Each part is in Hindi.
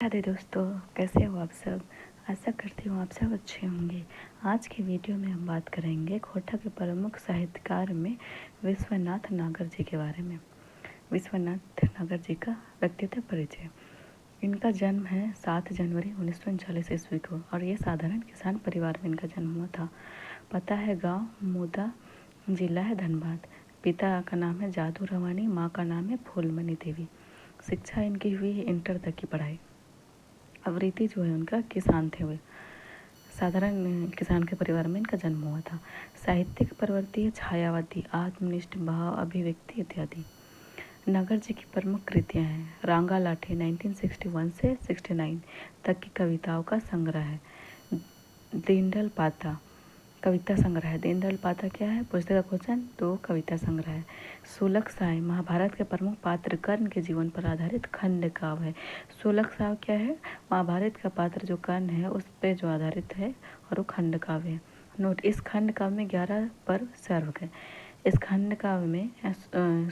राधे दोस्तों, कैसे हो आप सब। आशा करती हूँ आप सब अच्छे होंगे। आज की वीडियो में हम बात करेंगे खोटा के प्रमुख साहित्यकार में विश्वनाथ नागर जी के बारे में। विश्वनाथ नागर जी का व्यक्तित्व परिचय। इनका जन्म है 7 जनवरी 1939 ईस्वी को और ये साधारण किसान परिवार में इनका जन्म हुआ था। पता है गांव मोदा, जिला है धनबाद। पिता का नाम है जादू रवानी, माँ का नाम है फूलमणि देवी। शिक्षा इनकी हुई है इंटर तक की पढ़ाई। अवरीति जो है उनका किसान थे। वे साधारण किसान के परिवार में इनका जन्म हुआ था। साहित्यिक प्रवृत्ति है छायावादी, आत्मनिष्ठ भाव अभिव्यक्ति इत्यादि। नागर जी की प्रमुख कृतियाँ हैं रांगा लाठी 1961 से 69 तक की कविताओं का संग्रह है। दीनदयाल पाता कविता संग्रह है। दीनदयाल पाता क्या है? पुस्तक का क्वेश्चन, तो कविता संग्रह है। सोलक साय महाभारत के प्रमुख पात्र कर्ण के जीवन पर आधारित खंड काव्य है। सोलक साय क्या है? महाभारत का पात्र जो कर्ण है उस पर जो आधारित है और वो खंड काव्य है। नोट, इस खंड काव्य में 11 पर्व सर्वग है। इस खंड काव्य में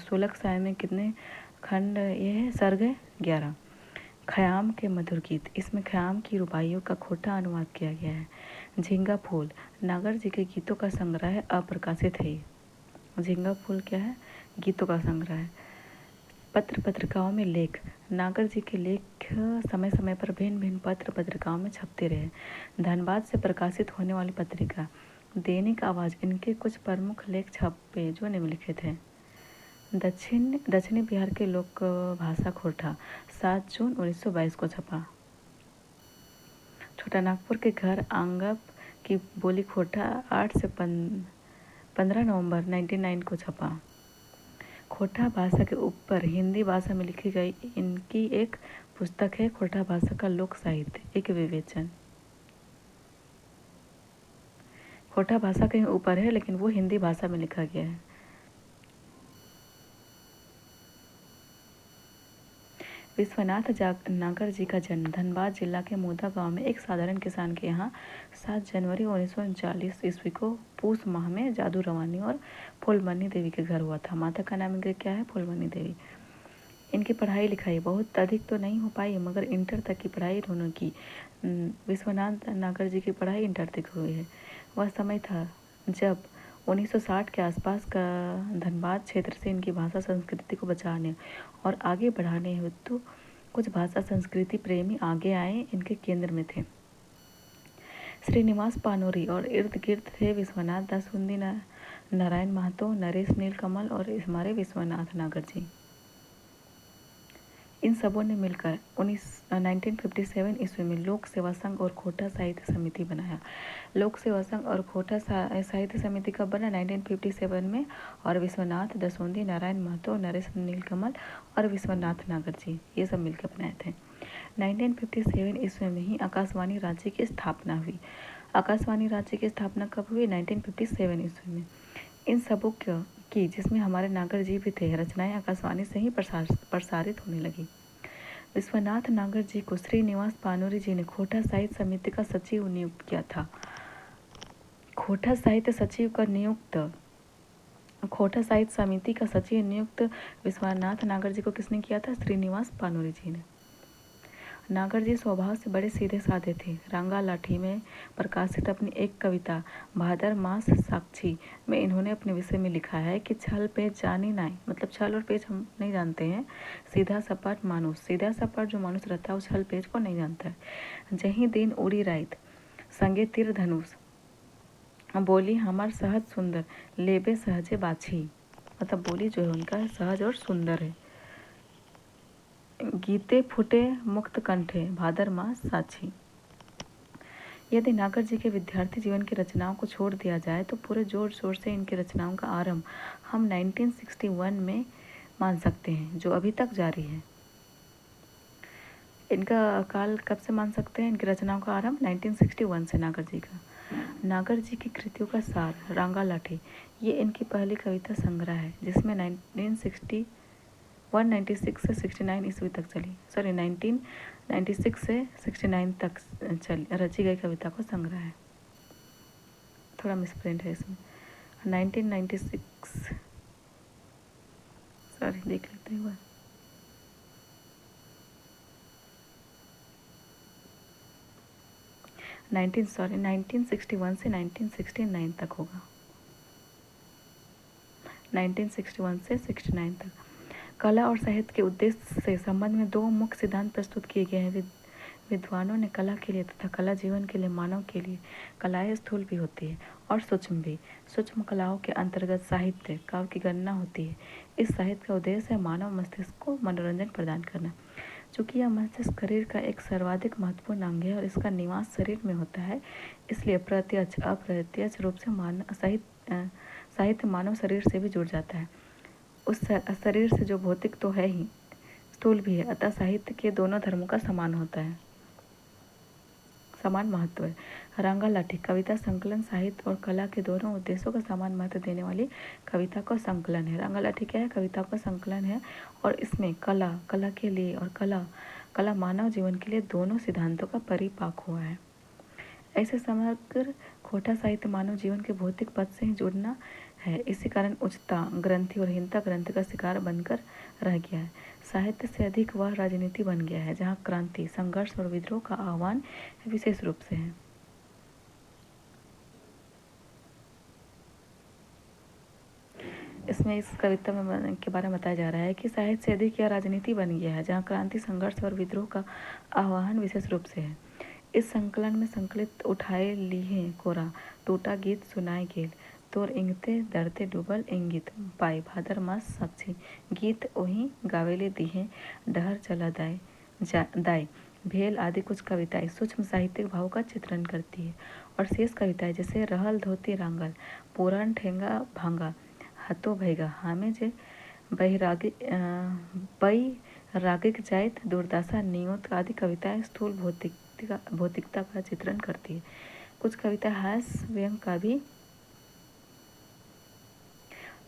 सोलक साय में कितने खंड ये है? सर्ग है 11। ख़याम के मधुर गीत, इसमें ख़याम की रुबाइयों का खोटा अनुवाद किया गया है। झींगा फूल नागर जी के गीतों का संग्रह है, अप्रकाशित है। झींगा फूल क्या है? गीतों का संग्रह है। पत्र पत्रिकाओं में लेख, नागर जी के लेख समय समय पर भिन्न भिन्न पत्र पत्रिकाओं में छपते रहे। धनबाद से प्रकाशित होने वाली पत्रिका दैनिक आवाज़, इनके कुछ प्रमुख लेख छपे जो निम्नलिखित हैं। दक्षिणी बिहार के लोक भाषा खोटा 7 जून 1922 को छपा। छोटा नागपुर के घर आंगप की बोली खोटा 8 से 15 नवंबर 1909 को छपा। खोटा भाषा के ऊपर हिंदी भाषा में लिखी गई इनकी एक पुस्तक है खोटा भाषा का लोक साहित्य, एक विवेचन। खोटा भाषा कहीं ऊपर है लेकिन वो हिंदी भाषा में लिखा गया है। विश्वनाथ नागर जी का जन्म धनबाद जिला के मोदा गांव में एक साधारण किसान के यहाँ 7 जनवरी 1939 ईस्वी को पूस माह में जादू रवानी और फूलमणि देवी के घर हुआ था। माता का नाम इनका क्या है? फूलमणि देवी। इनकी पढ़ाई लिखाई बहुत अधिक तो नहीं हो पाई मगर इंटर तक की पढ़ाई इन्होंने की। विश्वनाथ नागर जी की पढ़ाई इंटर तक हुई है। वह समय था जब 1960 के आसपास का धनबाद क्षेत्र से इनकी भाषा संस्कृति को बचाने और आगे बढ़ाने हेतु कुछ भाषा संस्कृति प्रेमी आगे आए, इनके केंद्र में थे श्रीनिवास पानोरी और इर्द गिर्द थे विश्वनाथ दासुंदी, नारायण महतो, नरेश नीलकमल और हमारे विश्वनाथ नागर जी। इन सबों ने मिलकर 1957 ईस्वी में लोक सेवा संघ और खोटा साहित्य समिति बनाया। लोक सेवा संघ और खोटा साहित्य समिति कब बना? 1957 में। और विश्वनाथ दसोंदी, नारायण महतो, नरेश नीलकमल और विश्वनाथ नागर जी ये सब मिलकर बनाए थे। 1957 ईस्वी में ही आकाशवाणी राज्य की स्थापना हुई। आकाशवाणी राज्य की स्थापना कब हुई? 1957 ईस्वी में। इन सबों की जिसमें हमारे नागर जी भी थे रचनाएं आकाशवाणी से ही प्रसारित होने लगी। विश्वनाथ नागर जी को श्रीनिवास पानोरी जी ने खोटा साहित्य समिति का सचिव नियुक्त किया था। खोटा साहित्य समिति का सचिव नियुक्त विश्वनाथ नागर जी को किसने किया था? श्रीनिवास पानोरी जी ने। नागर जी स्वभाव से बड़े सीधे साधे थे। रांगा लाठी में प्रकाशित अपनी एक कविता भादर मास साक्षी में इन्होंने अपने विषय में लिखा है कि छल पेच जानी नाई, मतलब छल और पेच हम नहीं जानते हैं। सीधा सपाट जो मानुष रहता है वो छल पेच को नहीं जानता है। जही दिन उड़ी रात संगे तीर धनुष बोली हमार सहज सुंदर लेबे सहजे बाछी, मतलब बोली जो है उनका सहज और सुंदर है। गीते फुटे मुक्त कंठे भादर मास साक्षी। यदि नागर जी के विद्यार्थी जीवन की रचनाओं को छोड़ दिया जाए तो पूरे जोर शोर से इनकी रचनाओं का आरंभ हम 1961 में मान सकते हैं, जो अभी तक जारी है। इनका काल कब से मान सकते हैं? इनकी रचनाओं का आरंभ 1961 से नागर जी का। नागर जी की कृतियों का सार रांगा लाठी ये इनकी पहली कविता संग्रह है जिसमें 196 से 69 ईस्वी तक चली, 1996 से 69 तक रची गई कविता को संग्रह है। थोड़ा मिसप्रिंट है इसमें 1996, देख लेते हैं। 1961 से 1969 तक होगा, 1961 से 69 तक। कला और साहित्य के उद्देश्य से संबंध में दो मुख्य सिद्धांत प्रस्तुत किए गए हैं। विद्वानों ने कला के लिए तथा कला जीवन के लिए, मानव के लिए, कलाएं स्थूल भी होती है और सूक्ष्म भी। सूक्ष्म कलाओं के अंतर्गत साहित्य काव्य की गणना होती है। इस साहित्य का उद्देश्य है मानव मस्तिष्क को मनोरंजन प्रदान करना। चूँकि यह मस्तिष्क शरीर का एक सर्वाधिक महत्वपूर्ण अंग है और इसका निवास शरीर में होता है, इसलिए प्रत्यक्ष अप्रत्यक्ष रूप से साहित्य मानव शरीर से भी जुड़ जाता है। उस शरीर से जो भौतिक तो है ही, स्थूल भी है, अतः साहित्य के दोनों धर्मों का समान महत्व है। रंगा लाठी कविता संकलन साहित्य और कला के दोनों उद्देश्यों का समान महत्व देने वाली कविता का संकलन है। रंगा लाठी क्या है? कविता का संकलन है और इसमें कला के लिए और कला मानव जीवन के लिए दोनों सिद्धांतों का परिपाक हुआ है। ऐसे समग्र खोटा साहित्य मानव जीवन के भौतिक पद से ही जुड़ना है। इसी कारण उच्चता ग्रंथि और हीनता ग्रंथि का शिकार बनकर रह गया है। साहित्य से अधिक वह राजनीति बन गया है, जहाँ क्रांति, संघर्ष और विद्रोह का आह्वान विशेष रूप से है। इसमें इस कविता में के बारे में बताया जा रहा है कि साहित्य से अधिक यह राजनीति बन गया है, जहाँ क्रांति, संघर्ष और विद्रोह का आह्वान विशेष रूप से है। इस संकलन में संकलित उठाए लीहे कोरा, टूटा गीत सुनाए गेल, तोर इंगते दरते डूबल इंगित, पाई भादर मास साक्षी, गीत ओही गावेले दीहे, डहर चला दाय भेल आदि कुछ कविताएं सूक्ष्म साहित्यिक भाव का चित्रण करती है और शेष कविताएं जैसे रहल धोती रांगल, पुराण ठेंगा भांगा, हतो भैगा, हामे जे रागिक जायत दुर्दशा नियोत आदि कविताएं स्थूल भौतिकता का चित्रण करती है। कुछ कविता हास्य व्यंग का भी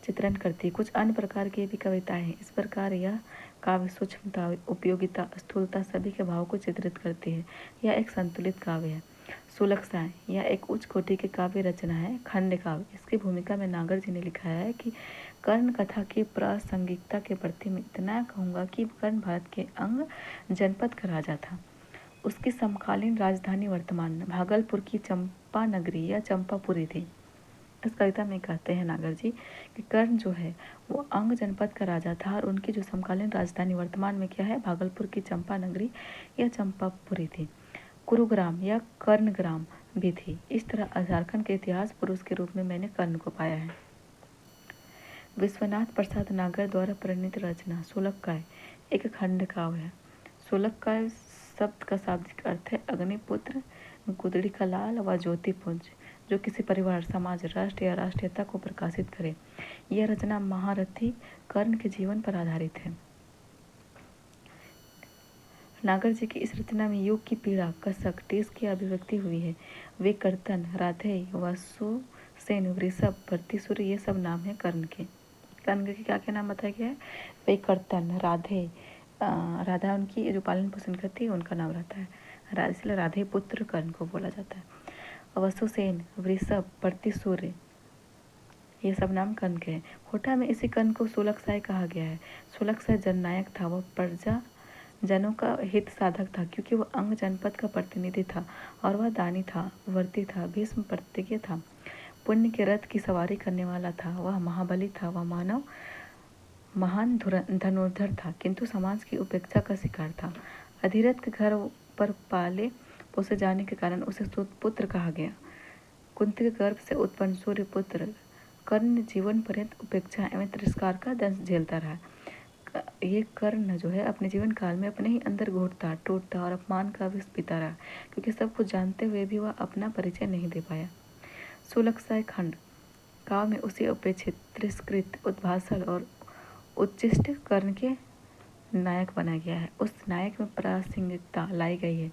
चित्रण करती है। कुछ अन्य प्रकार की भी कविताएं हैं। इस प्रकार यह काव्य सूक्ष्मता, उपयोगिता, स्थूलता सभी के भाव को चित्रित करती है। यह एक संतुलित काव्य है। सुलक्षाएं यह एक उच्च कोटि की काव्य रचना है। खंड काव्य, इसकी भूमिका में नागर जी ने लिखा है कि कर्ण कथा की प्रासंगिकता के प्रति मैं इतना कहूँगा कि कर्ण भारत के अंग जनपद का राजा था। उसकी समकालीन राजधानी वर्तमान भागलपुर की चंपा नगरी या चंपापुरी थी। इस कविता में कहते हैं नागर जी कि कर्ण जो है वो अंग जनपद का राजा था और उनकी जो समकालीन राजधानी वर्तमान में क्या है, भागलपुर की चंपा नगरी या चंपापुरी थी। कुरुग्राम या कर्णग्राम भी थी। इस तरह झारखंड के इतिहास पुरुष के रूप में मैंने कर्ण को पाया है। विश्वनाथ प्रसाद नागर द्वारा प्रणीत रचना सोलक्काय एक खंड काव्य है। सोलक्काय शब्द का शाब्दिक अर्थ है अग्निपुत्र, गुदड़ी का लाल व ज्योतिपुंज, जो किसी परिवार, समाज, राष्ट्र या राष्ट्रीयता को प्रकाशित करे। यह रचना महारथी कर्ण के जीवन पर आधारित है। नागर जी की इस रचना में युग की पीड़ा, कसक, टीस की अभिव्यक्ति हुई है। वे कर्तन, राधेय, वासु सेन, वृषभ, भर्तीसुर ये सब नाम है कर्ण के। कर्ण के क्या क्या नाम बताया गया है? वे कर्तन, राधेय, राधा उनकी जो पालन पोषण करती है उनका नाम रहता है, इसलिए राधे पुत्र कर्ण को बोला जाता है। वसुसेन, वृषभ, भर्तीसुर ये सब नाम कर्ण के हैं। खोटा में इसी कर्ण को सोलकसाय कहा गया है। सोलकसाय जननायक था, वह प्रजा जनों का हित साधक था, क्योंकि वह अंग जनपद का प्रतिनिधि था और वह दानी था, वर्ती था, भीष्म प्रतिज्ञ था, पुण्य के रथ की सवारी करने वाला था, वह महाबली था, वह महान धनुर्धर था, किंतु समाज की उपेक्षा का शिकार था। अधिरथ के घर पर पाले पोसे जाने के कारण उसे पुत्र कहा गया। कुंती के गर्भ से उत्पन्न सूर्य पुत्र कर्ण जीवन पर्यंत उपेक्षा एवं तिरस्कार का दंश झेलता रहा। ये कर्ण जो है अपने जीवन काल में अपने ही अंदर घुटता, टूटता और अपमान का विष पीता रहा, क्योंकि सब कुछ जानते हुए भी वह अपना परिचय नहीं दे पाया। सुलक्षाय खंड काव्य में उसी उपेक्षित, तिरस्कृत, उद्भासल और उच्चिष्ट कर्ण के नायक बनाया गया है। उस नायक में प्रासंगिकता लाई गई है।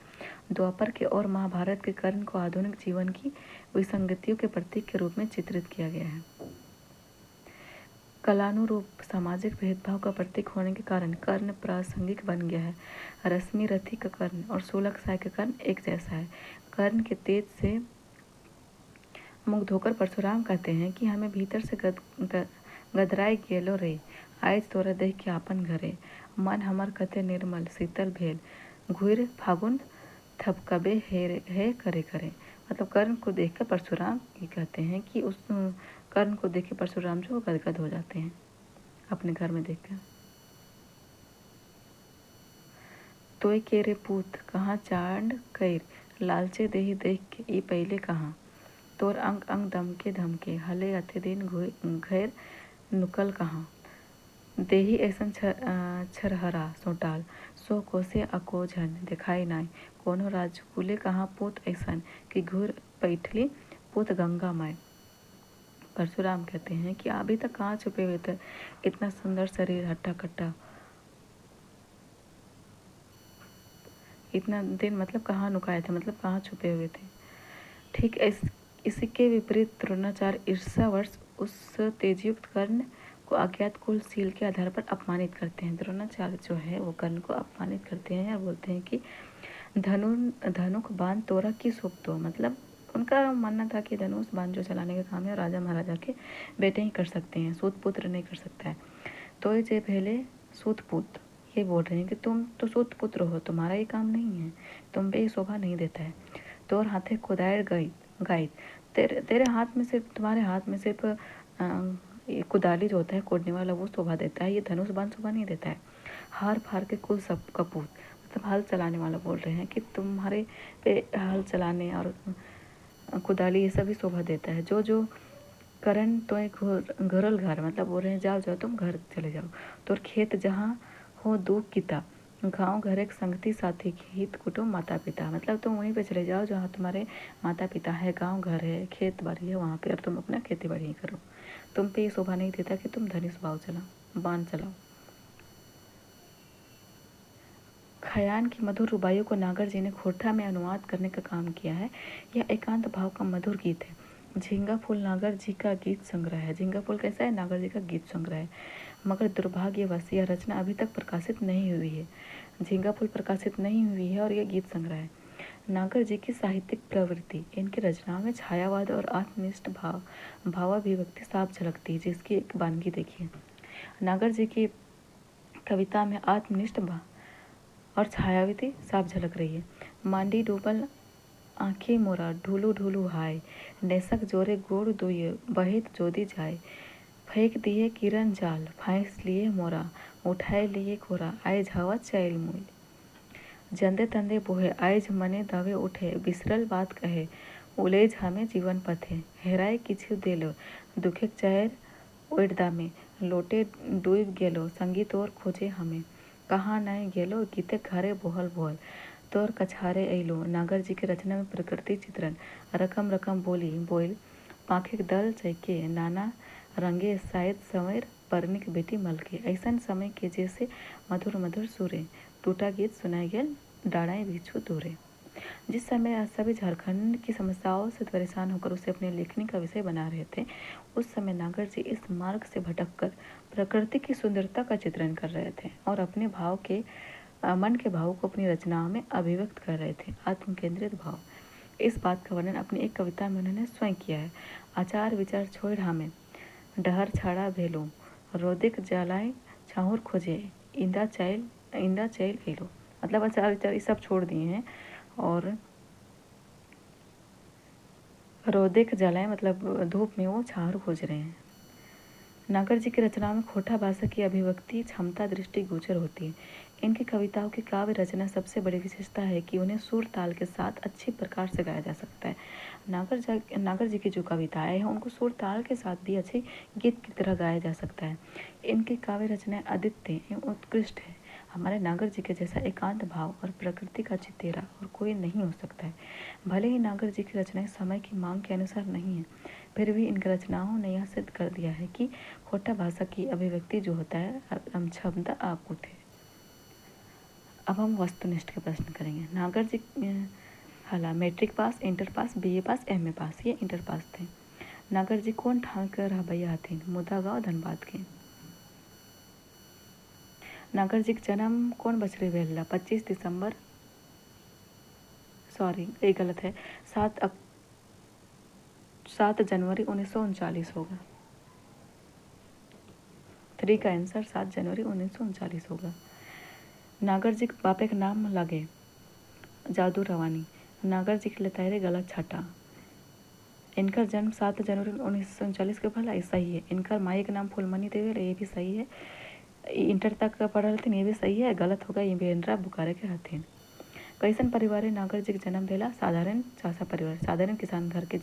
द्वापर के और महाभारत के कर्ण को आधुनिक जीवन की विसंगतियों के प्रतीक के रूप में चित्रित किया गया है। कलानुरूप सामाजिक भेदभाव का प्रतीक होने के कारण कर्ण प्रासंगिक बन गया है। रश्मि रथी का कर्ण और सोलकसाय का कर्ण एक जैसा है। कर्ण के तेज से मुग्ध होकर परशुराम कहते हैं कि हमें भीतर से गदराई गेलो रे, आयज तोरा देह के आपन घरे, मन हमर कते निर्मल शीतल भेल, घुर फागुन थपकबे है करे करे। मतलब कर्ण को देखकर परशुराम ये कहते हैं कि उस कर्ण को देख के परशुराम जो गदगद हो जाते हैं अपने घर में देखकर। तोय के रे पूत कहाँ चांद कैर, लालचे देही देख के ई पहले कहाँ। तोर अंग अंग दमके धमके, हले अथे दिन घेर नुकल कहाँ। देही ऐसन छरहरा सोटाल, सो कोसे अकोझन दिखाई नाय। कोनो राजकुले कहाँ पूत ऐसन, कि घूर पैठली पूत गंगा माय। परशुराम कहते हैं कि अभी तक कहाँ छुपे हुए थे, इतना सुंदर शरीर हट्टा कट्टा, इतना दिन मतलब कहाँ नुकाए थे, मतलब कहाँ छुपे हुए थे। ठीक इसी के विपरीत द्रोणाचार्य ईर्ष्यावश उस तेजयुक्त कर्ण को अज्ञात कुलशील के आधार पर अपमानित करते हैं। द्रोणाचार्य जो है वो कर्ण को अपमानित करते हैं और बोलते हैं कि धनुक बाण तोरा की सौंप दो। मतलब उनका मानना था कि धनुष बाण जो चलाने का काम है राजा महाराजा के बेटे ही कर सकते हैं, सूत पुत्र नहीं कर सकता है। तो ये पहले सूत पुत्र ये बोल रहे हैं कि तुम तो सूत पुत्र हो, तुम्हारा ये काम नहीं है, तुम पे ये शोभा नहीं देता है। तोर हाथे खुदायर गई गाय, तेरे तेरे हाथ में सिर्फ, तुम्हारे हाथ में सिर्फ ये कुदाली जो होता है कोड़ने वाला वो शोभा देता है, ये धनुष बाण शोभा नहीं देता है। हार फार के कुल सब कपूत, मतलब हल चलाने वाला बोल रहे हैं कि तुम्हारे पे हल चलाने और कुदाली ये सभी शोभा देता है। जो जो करण तो एक घरल घर, मतलब बोल रहे हैं जाओ जाओ तुम घर चले जाओ। तो खेत जहाँ हो दुख किता, गाँव घर एक संगति साथी हित कुटुंब माता पिता, मतलब तुम वहीं पे चले जाओ जहाँ तुम्हारे माता पिता है, गांव घर है, खेत बाड़ी है, वहाँ पे और तुम अपना खेती बाड़ी करो। तुम पे ये शोभा नहीं देता कि तुम धनुष बाण चलाओ। खयान की मधुर रुबाइयों को नागर जी ने खोरठा में अनुवाद करने का काम किया है। यह एकांत भाव का मधुर गीत है। झींगा फूल नागर जी का गीत संग्रह है। झींगा फूल कैसा है? नागर जी का गीत संग्रह है। मगर दुर्भाग्यवश यह रचना अभी तक प्रकाशित नहीं हुई है। झींगा फूल प्रकाशित नहीं हुई है और यह गीत संग्रह है। नागर जी की साहित्यिक प्रवृत्ति, इनकी रचनाओं में छायावाद और आत्मनिष्ठ भावाभिव्यक्ति साफ झलकती है, जिसकी एक वानगी देखिए। नागर जी की कविता में आत्मनिष्ठ और छायाविति साफ झलक रही है। मांडी डूबल आंखें मोरा ढूलू ढूलू हाय, नेसक जोरे गोड़ दुए बहित जोदी जाए। फेंक दिए किरण जाल फांस लिए मोरा, उठाए लिए कोरा आयज हवा चैल मुई। जंदे तंदे बोहे आयज मने दावे उठे, बिसरल बात कहे उलेज हमें जीवन पथे। हेराए किछु देलो दुखे चैर ओढ़दा में, लोटे डूब गेलो संगीत और खोजे हमें। कहाँ नए गेलो गीते घरे बोहल बोहल, तोर कछारे अइलो। नागर जी की रचना में प्रकृति चित्रण, रकम रकम बोली बोल, पाखे दल चैके नाना रंगे शायद संवेर परनिक बेटी मलके। ऐसा समय के जैसे मधुर मधुर सुरे, टूटा गीत सुनाए गेल डाढ़ाएं बिछू दूरे। जिस समय सभी झारखंड की समस्याओं से परेशान होकर उसे अपनी लेखनी का विषय बना रहे थे, उस समय नागर जी इस मार्ग से भटककर प्रकृति की सुंदरता का चित्रण कर रहे थे और अपने मन के भाव को अपनी रचनाओं में अभिव्यक्त कर रहे थे। आत्म केंद्रित भाव, इस बात का वर्णन अपनी एक कविता में उन्होंने स्वयं किया है। आचार विचार छोड़ हमें डहर छाड़ा भेलो, रोदिक जलाए छाहुर खोजे, इंदा चैल एलो। मतलब आचार विचार ये सब छोड़ दिए हैं और रोदिक जलाए मतलब धूप में वो छाहुर खोज रहे हैं। नागर जी की रचनाओं में खोटा भाषा की अभिव्यक्ति क्षमता दृष्टिगोचर होती है। इनकी कविताओं की काव्य रचना सबसे बड़ी विशेषता है कि उन्हें सुर ताल के साथ अच्छी प्रकार से गाया जा सकता है। नागर जी की जो कविताएं हैं उनको सुर ताल के साथ भी अच्छे गीत की तरह गाया जा सकता है। इनकी काव्य रचनाएं अद्वितीय एवं उत्कृष्ट है। हमारे नागर जी के जैसा एकांत भाव और प्रकृति का चितेरा और कोई नहीं हो सकता है। भले ही नागर जी की रचनाएं समय की मांग के अनुसार नहीं है, फिर भी इन रचनाओं ने यह सिद्ध कर दिया है कि खोटा भाषा की अभिव्यक्ति जो होता है क्षमता अपूत है। अब हम वस्तुनिष्ठ के प्रश्न करेंगे। नागर जी हाला matric pass, inter pass, BA pass, MA pass, ये इंटर पास थे। नागर जी कौन ठान कर रहबैया हथिन? मुदा गाँव धनबाद के। नागर जी का जन्म कौन बछड़े भेल? 25 दिसंबर, सॉरी ये गलत है, 7 जनवरी 1939 होगा। 3 का आंसर 7 जनवरी 1939 होगा। नागर जी के बापे का नाम लगे जादू रवानी, नागर जी के लतारे गलत छाटा। इनका जन्म 7 जनवरी 1939 के भला सही है। इनका माई का नाम फूलमणि देवी है, ये भी सही है। इंटर तक का पढ़ल हथिन, ये भी सही है। गलत होगा, ये बेंद्रा बुकारे के हथिन। कैसन परिवार है नागर जी के जन्म देला? साधारण चासा परिवार, साधारण किसान घर के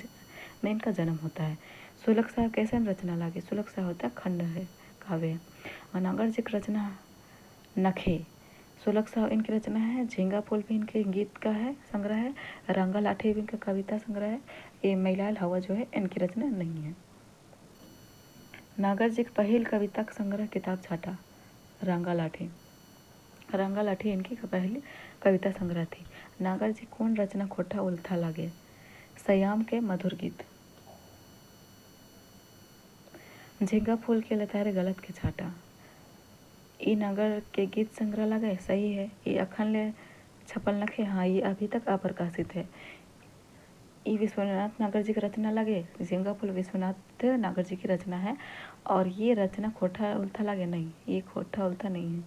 में इनका जन्म होता है। सुलग साहब कैसन रचना लागे? सुलग साहब होता है खंड है, काव्य है। और नागर जी की रचना नखे। सुलग साहब इनकी रचना है। झींगा फूल भी इनके गीत का है, संग्रह है। रंगा लाठी भी इनका कविता संग्रह है। ये मैलाल हवा जो है इनकी रचना नहीं है। नागर जी की पहल कविता संग्रह किताब छाटा रंगा लाठी। रंगा लाठी इनकी पहली कविता संग्रह थी। नागर जी कौन रचना खोटा उल्था लागे? सयाम के मधुर गीत। झींगा फूल के लतारे गलत के छाटा, ई नागर के गीत संग्रह लगे सही है। ये अखन ले छपल नखे, हाँ ये अभी तक अप्रकाशित है। ये विश्वनाथ नागर जी की रचना लगे। झींगा फूल विश्वनाथ नागर जी की रचना है। और ये रचना खोटा उल्था लगे, नहीं ये खोटा उल्था नहीं है।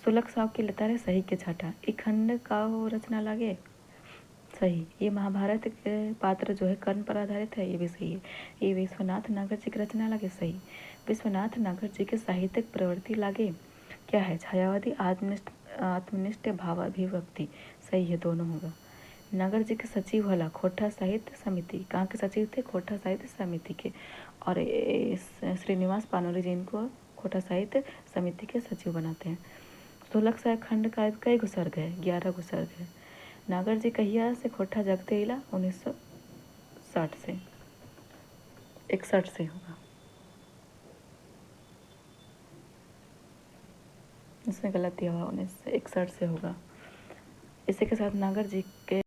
सुलग साहब की लतारे सही के छाटा, ई खंड का रचना लगे सही। ये महाभारत के पात्र जो है कर्ण पर आधारित है, ये भी सही है। ये विश्वनाथ नागर जी की रचना लगे सही। विश्वनाथ नागर जी के साहित्यिक प्रवृत्ति लागे क्या है? छायावादी, आत्मनिष्ठ भावाभिव्यक्ति, सही है, दोनों होगा। नागर जी के सचिव हला खोटा साहित्य समिति, कहाँ के सचिव थे? खोटा साहित्य समिति के। और श्रीनिवास पानोली जी इनको खोटा साहित्य समिति के सचिव बनाते हैं। सोलह साहब खंड का कई गो सर्ग है? 11 गो सर्ग है। नागर जी कहिया से खोटा जगते इला? 1960 से, 61 से होगा, इसमें गलती हुआ, 1961 से होगा। इसी के साथ नागर जी के